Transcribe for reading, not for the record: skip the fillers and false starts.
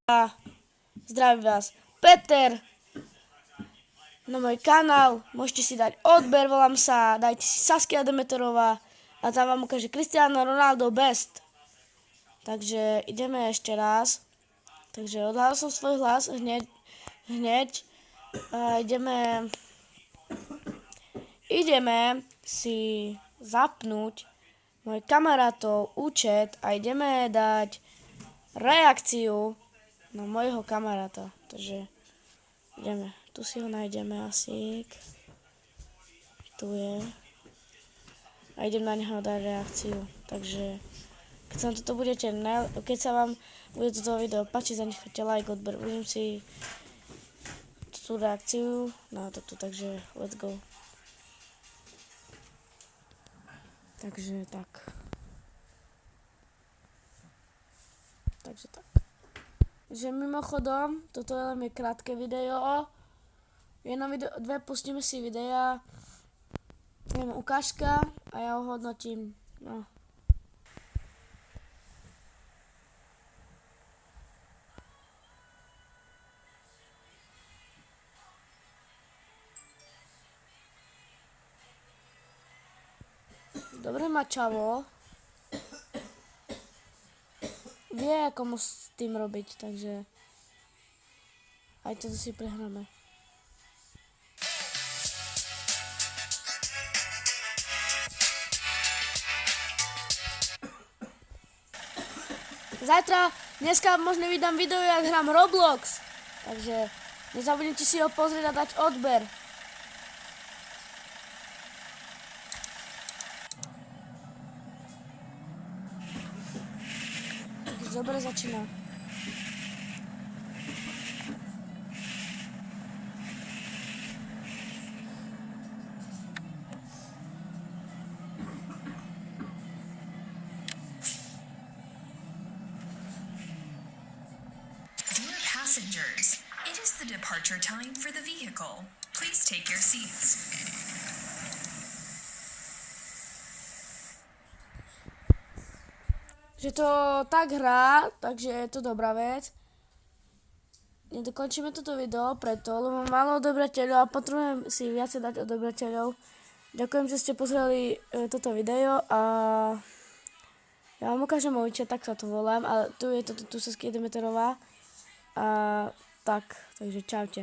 A zdravím vás, Peter, na môj kanál, môžete si dať odber, volám sa, dajte si Saskia Demeterová a tam vám ukáže Cristiano Ronaldo Best. Takže ideme ešte raz. Takže odhlásil som svoj hlas hneď a ideme si zapnúť môj kamarátov účet a ideme dať reakciu na môjho kamaráta. Takže ideme, tu si ho nájdeme asi. Tu je. A idem na neho dať reakciu. Takže keď sa vám bude toto video páčiť, zanechajte like, odber. Budem si tú reakciu na toto, takže let's go. Takže tak. Že mimochodom, toto je len krátke video. Jedno video, dve pustíme si videa. Neviem, ukážka a ja ho hodnotím. No. Dobre má čavo. Vie, ako mu s tým robiť, takže aj toto si prehráme. Dneska možno vydám video, jak hrám Roblox, takže nezabudnite si ho pozrieť a dať odber. Dobre začína. Dear passengers, it is the departure time for the vehicle. Please take your seats. Že to tak hrá, takže je to dobrá vec. Nedokončíme toto video preto, lebo mám málo odobrateľov a potrebujem si viacej dať odobrateľov. Ďakujem, že ste pozreli toto video a ja vám ukážem môj chat, tak sa to volám. A tu je tu Saskia Demeterová. A tak, takže čaute.